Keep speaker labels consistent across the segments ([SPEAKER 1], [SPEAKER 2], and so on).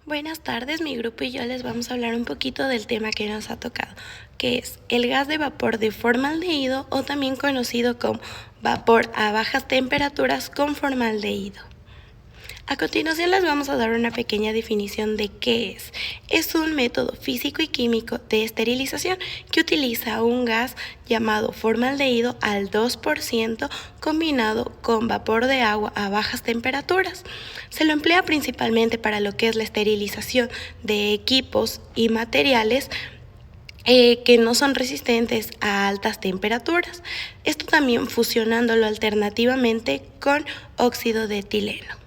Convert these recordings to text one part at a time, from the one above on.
[SPEAKER 1] Buenas tardes, mi grupo y yo les vamos a hablar un poquito del tema que nos ha tocado, que es el gas de vapor de formaldehído o también conocido como vapor a bajas temperaturas con formaldehído. A continuación les vamos a dar una pequeña definición de qué es. Es un método físico y químico de esterilización que utiliza un gas llamado formaldehído al 2% combinado con vapor de agua a bajas temperaturas. Se lo emplea principalmente para lo que es la esterilización de equipos y materiales que no son resistentes a altas temperaturas. Esto también fusionándolo alternativamente con óxido de etileno.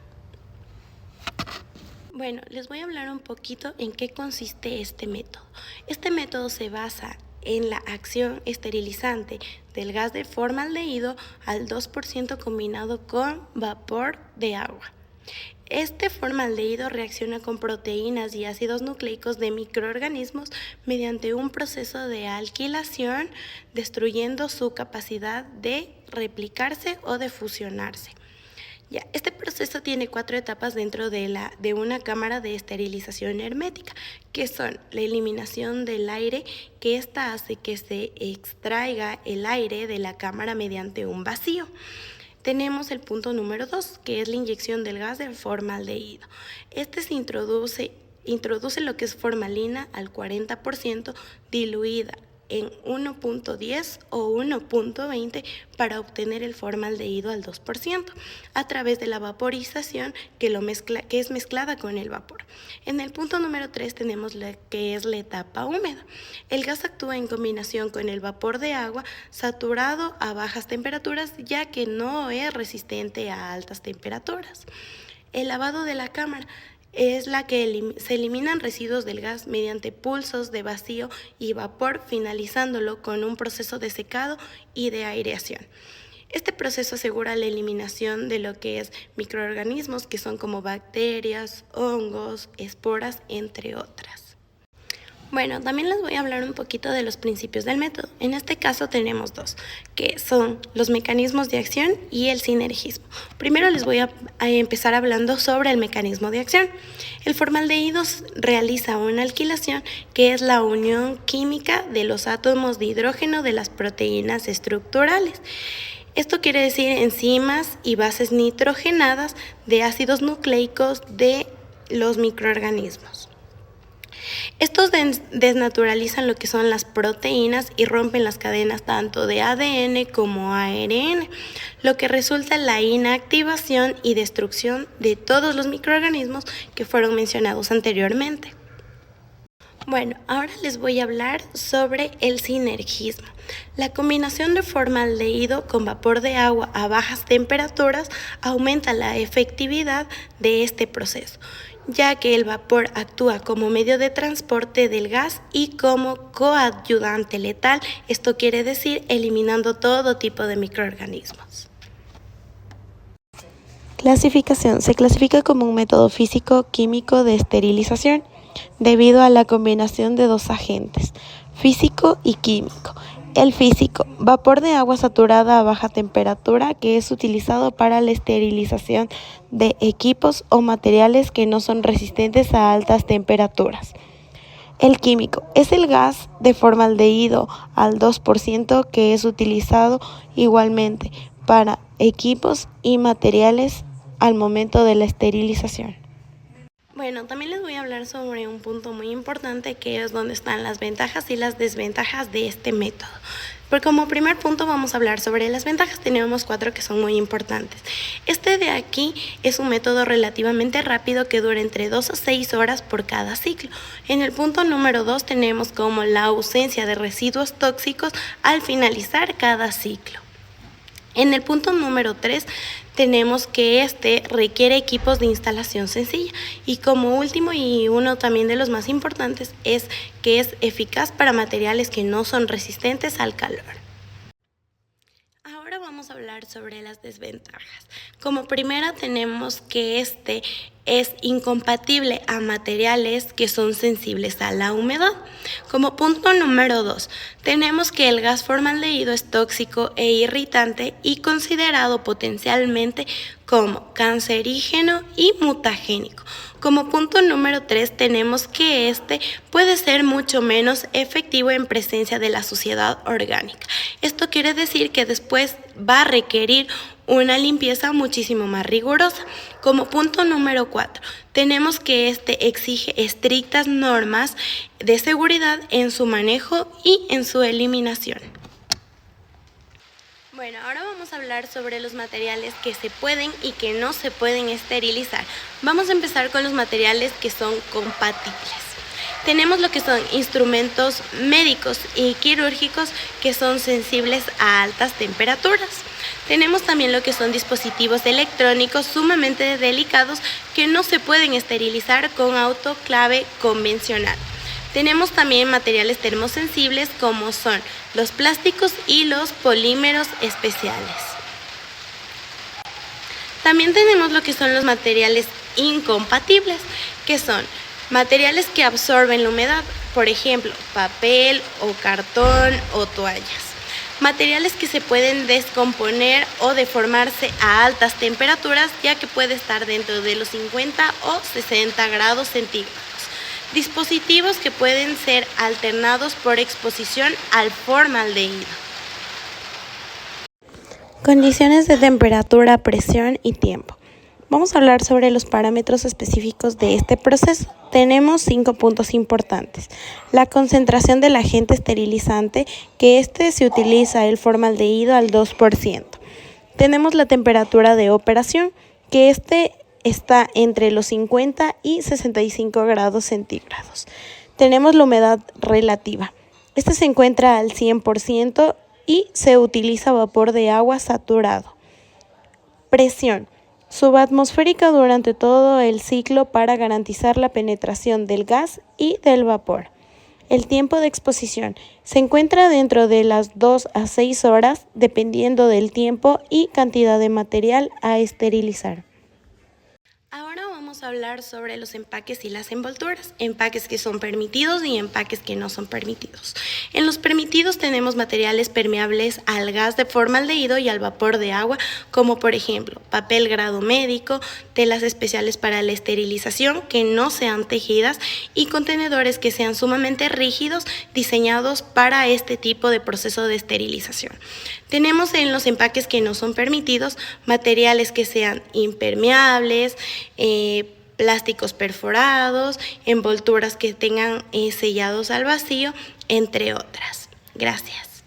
[SPEAKER 1] Bueno, les voy a hablar un poquito en qué consiste este método. Este método se basa en la acción esterilizante del gas de formaldehído al 2% combinado con vapor de agua. Este formaldehído reacciona con proteínas y ácidos nucleicos de microorganismos mediante un proceso de alquilación, destruyendo su capacidad de replicarse o de fusionarse. Este proceso tiene 4 etapas dentro de una cámara de esterilización hermética, que son la eliminación del aire, que esta hace que se extraiga el aire de la cámara mediante un vacío. Tenemos el punto número 2, que es la inyección del gas de formaldehído. Este se introduce lo que es formalina al 40% diluida en 1.10 o 1.20 para obtener el formaldehído al 2% a través de la vaporización que es mezclada con el vapor. En el punto número 3 tenemos la que es la etapa húmeda. El gas actúa en combinación con el vapor de agua saturado a bajas temperaturas, ya que no es resistente a altas temperaturas. El lavado de la cámara es la que se eliminan residuos del gas mediante pulsos de vacío y vapor, finalizándolo con un proceso de secado y de aireación. Este proceso asegura la eliminación de lo que es microorganismos que son como bacterias, hongos, esporas, entre otras. Bueno, también les voy a hablar un poquito de los principios del método. En este caso tenemos dos, que son los mecanismos de acción y el sinergismo. Primero les voy a empezar hablando sobre el mecanismo de acción. El formaldehído realiza una alquilación, que es la unión química de los átomos de hidrógeno de las proteínas estructurales. Esto quiere decir enzimas y bases nitrogenadas de ácidos nucleicos de los microorganismos. Estos desnaturalizan lo que son las proteínas y rompen las cadenas tanto de ADN como ARN, lo que resulta en la inactivación y destrucción de todos los microorganismos que fueron mencionados anteriormente. Bueno, ahora les voy a hablar sobre el sinergismo. La combinación de formaldehído con vapor de agua a bajas temperaturas aumenta la efectividad de este proceso, ya que el vapor actúa como medio de transporte del gas y como coadyuvante letal, esto quiere decir eliminando todo tipo de microorganismos. Clasificación. Se clasifica como un método físico-químico de esterilización debido a la combinación de dos agentes, físico y químico. El físico, vapor de agua saturada a baja temperatura que es utilizado para la esterilización de equipos o materiales que no son resistentes a altas temperaturas. El químico es el gas de formaldehído al 2% que es utilizado igualmente para equipos y materiales al momento de la esterilización. Bueno, también les voy a hablar sobre un punto muy importante, que es donde están las ventajas y las desventajas de este método. Pero como primer punto vamos a hablar sobre las ventajas. Tenemos 4 que son muy importantes. Este de aquí es un método relativamente rápido que dura entre 2 a 6 horas por cada ciclo. En el punto número 2 tenemos como la ausencia de residuos tóxicos al finalizar cada ciclo. En el punto número 3 tenemos que este requiere equipos de instalación sencilla, y como último y uno también de los más importantes es que es eficaz para materiales que no son resistentes al calor. Ahora vamos a hablar sobre las desventajas. Como primera tenemos que este es incompatible a materiales que son sensibles a la humedad. Como punto número 2, tenemos que el gas formaldehído es tóxico e irritante y considerado potencialmente como cancerígeno y mutagénico. Como punto número 3 tenemos que este puede ser mucho menos efectivo en presencia de la suciedad orgánica. Esto quiere decir que después va a requerir una limpieza muchísimo más rigurosa. Como punto número 4, tenemos que este exige estrictas normas de seguridad en su manejo y en su eliminación. Bueno, ahora vamos a hablar sobre los materiales que se pueden y que no se pueden esterilizar. Vamos a empezar con los materiales que son compatibles. Tenemos lo que son instrumentos médicos y quirúrgicos que son sensibles a altas temperaturas. Tenemos también lo que son dispositivos electrónicos sumamente delicados que no se pueden esterilizar con autoclave convencional. Tenemos también materiales termosensibles como son los plásticos y los polímeros especiales. También tenemos lo que son los materiales incompatibles, que son materiales que absorben la humedad, por ejemplo, papel o cartón o toallas. Materiales que se pueden descomponer o deformarse a altas temperaturas, ya que puede estar dentro de los 50 o 60 grados centígrados. Dispositivos que pueden ser alternados por exposición al formaldehído. Condiciones de temperatura, presión y tiempo. Vamos a hablar sobre los parámetros específicos de este proceso. Tenemos 5 puntos importantes. La concentración del agente esterilizante, que se utiliza el formaldehído al 2%. Tenemos la temperatura de operación, que está entre los 50 y 65 grados centígrados. Tenemos la humedad relativa. Esta se encuentra al 100% y se utiliza vapor de agua saturado. Presión subatmosférica durante todo el ciclo para garantizar la penetración del gas y del vapor. El tiempo de exposición se encuentra dentro de las 2 a 6 horas, dependiendo del tiempo y cantidad de material a esterilizar. Ahora vamos a hablar sobre los empaques y las envolturas, empaques que son permitidos y empaques que no son permitidos. En los permitidos tenemos materiales permeables al gas de formaldehído y al vapor de agua, como por ejemplo papel grado médico, telas especiales para la esterilización que no sean tejidas y contenedores que sean sumamente rígidos diseñados para este tipo de proceso de esterilización. Tenemos en los empaques que no son permitidos materiales que sean impermeables, plásticos perforados, envolturas que tengan sellados al vacío, entre otras. Gracias.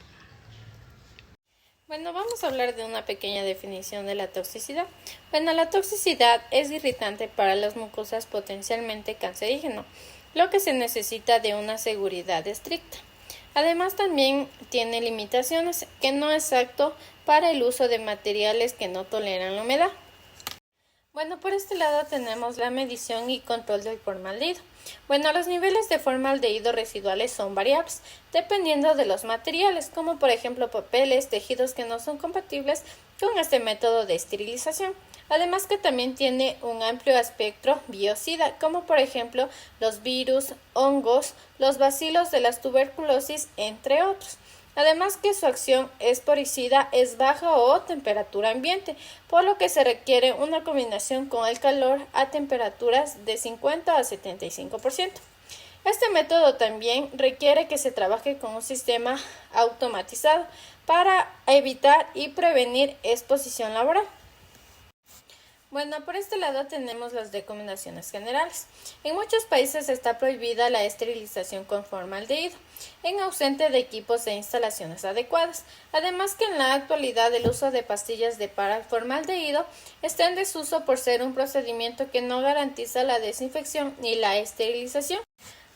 [SPEAKER 2] Bueno, vamos a hablar de una pequeña definición de la toxicidad. Bueno, la toxicidad es irritante para las mucosas, potencialmente cancerígeno, lo que se necesita de una seguridad estricta. Además, también tiene limitaciones, que no es apto para el uso de materiales que no toleran la humedad. Bueno, por este lado tenemos la medición y control del formaldehído. Bueno, los niveles de formaldehído residuales son variables, dependiendo de los materiales, como por ejemplo papeles, tejidos que no son compatibles con este método de esterilización. Además que también tiene un amplio espectro biocida, como por ejemplo los virus, hongos, los bacilos de las tuberculosis, entre otros. Además que su acción esporicida es baja o temperatura ambiente, por lo que se requiere una combinación con el calor a temperaturas de 50 a 75%. Este método también requiere que se trabaje con un sistema automatizado para evitar y prevenir exposición laboral. Bueno, por este lado tenemos las recomendaciones generales. En muchos países está prohibida la esterilización con formaldehído, en ausente de equipos e instalaciones adecuadas. Además que en la actualidad el uso de pastillas de paraformaldehído está en desuso por ser un procedimiento que no garantiza la desinfección ni la esterilización.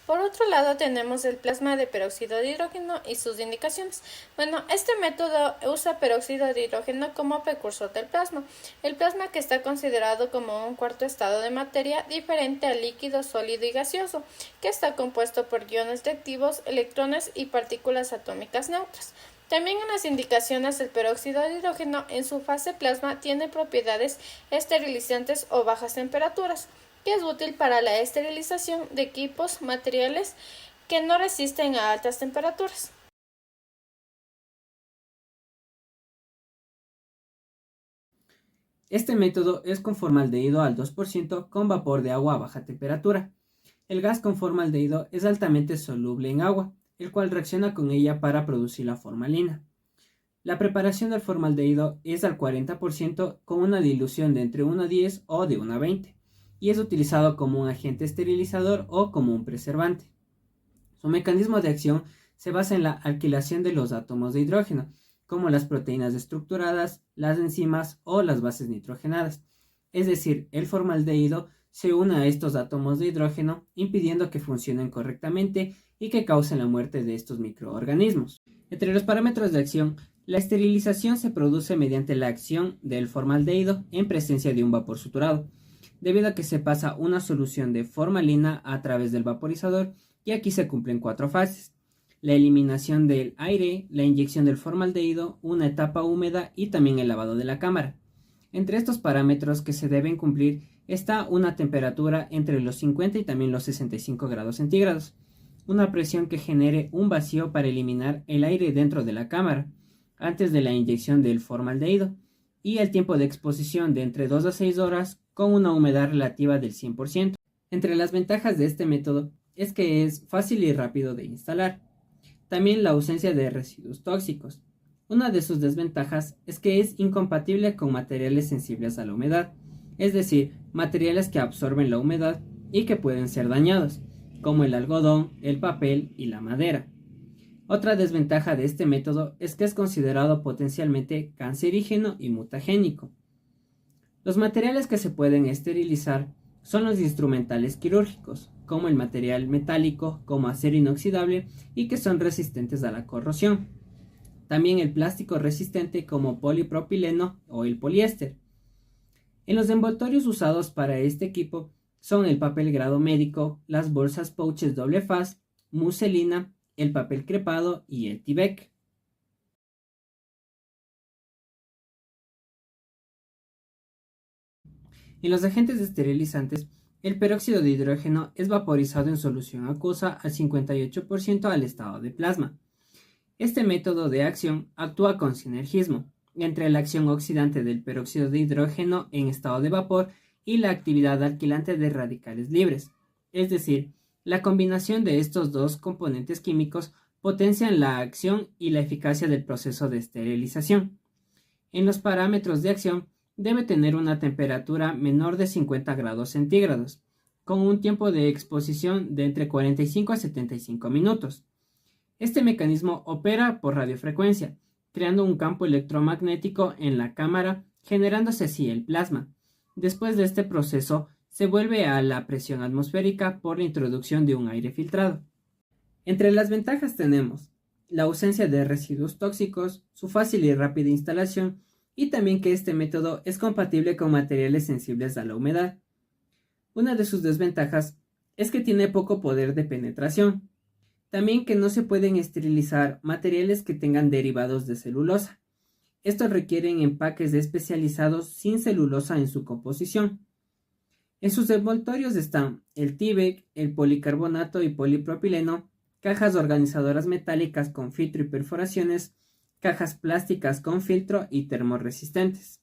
[SPEAKER 2] Por otro lado tenemos el plasma de peróxido de hidrógeno y sus indicaciones. Bueno, este método usa peróxido de hidrógeno como precursor del plasma. El plasma que está considerado como un cuarto estado de materia diferente al líquido, sólido y gaseoso, que está compuesto por iones reactivos, electrones y partículas atómicas neutras. También en las indicaciones el peróxido de hidrógeno en su fase plasma tiene propiedades esterilizantes o bajas temperaturas, que es útil para la esterilización de equipos, materiales que no resisten a altas temperaturas.
[SPEAKER 3] Este método es con formaldehído al 2% con vapor de agua a baja temperatura. El gas con formaldehído es altamente soluble en agua, el cual reacciona con ella para producir la formalina. La preparación del formaldehído es al 40% con una dilución de entre 1:10 o de 1:20 y es utilizado como un agente esterilizador o como un preservante. Su mecanismo de acción se basa en la alquilación de los átomos de hidrógeno, como las proteínas estructuradas, las enzimas o las bases nitrogenadas. Es decir, el formaldehído se une a estos átomos de hidrógeno, impidiendo que funcionen correctamente y que causen la muerte de estos microorganismos. Entre los parámetros de acción, la esterilización se produce mediante la acción del formaldehído en presencia de un vapor suturado, debido a que se pasa una solución de formalina a través del vaporizador y aquí se cumplen 4 fases: la eliminación del aire, la inyección del formaldehído, una etapa húmeda y también el lavado de la cámara. Entre estos parámetros que se deben cumplir está una temperatura entre los 50 y también los 65 grados centígrados, una presión que genere un vacío para eliminar el aire dentro de la cámara antes de la inyección del formaldehído, y el tiempo de exposición de entre 2 a 6 horas con una humedad relativa del 100%. Entre las ventajas de este método es que es fácil y rápido de instalar. También la ausencia de residuos tóxicos. Una de sus desventajas es que es incompatible con materiales sensibles a la humedad, es decir, materiales que absorben la humedad y que pueden ser dañados, como el algodón, el papel y la madera. Otra desventaja de este método es que es considerado potencialmente cancerígeno y mutagénico. Los materiales que se pueden esterilizar son los instrumentales quirúrgicos, como el material metálico, como acero inoxidable y que son resistentes a la corrosión. También el plástico resistente como polipropileno o el poliéster. En los envoltorios usados para este equipo son el papel grado médico, las bolsas pouches doble faz, muselina, el papel crepado y el Tyvek. En los agentes esterilizantes, el peróxido de hidrógeno es vaporizado en solución acuosa al 58% al estado de plasma. Este método de acción actúa con sinergismo entre la acción oxidante del peróxido de hidrógeno en estado de vapor y la actividad alquilante de radicales libres. Es decir, la combinación de estos dos componentes químicos potencian la acción y la eficacia del proceso de esterilización. En los parámetros de acción, debe tener una temperatura menor de 50 grados centígrados, con un tiempo de exposición de entre 45 a 75 minutos. Este mecanismo opera por radiofrecuencia, creando un campo electromagnético en la cámara, generándose así el plasma. Después de este proceso, se vuelve a la presión atmosférica por la introducción de un aire filtrado. Entre las ventajas tenemos la ausencia de residuos tóxicos, su fácil y rápida instalación, y también que este método es compatible con materiales sensibles a la humedad. Una de sus desventajas es que tiene poco poder de penetración. También que no se pueden esterilizar materiales que tengan derivados de celulosa. Estos requieren empaques especializados sin celulosa en su composición. En sus envoltorios están el Tyvek, el policarbonato y polipropileno, cajas organizadoras metálicas con filtro y perforaciones, cajas plásticas con filtro y termorresistentes.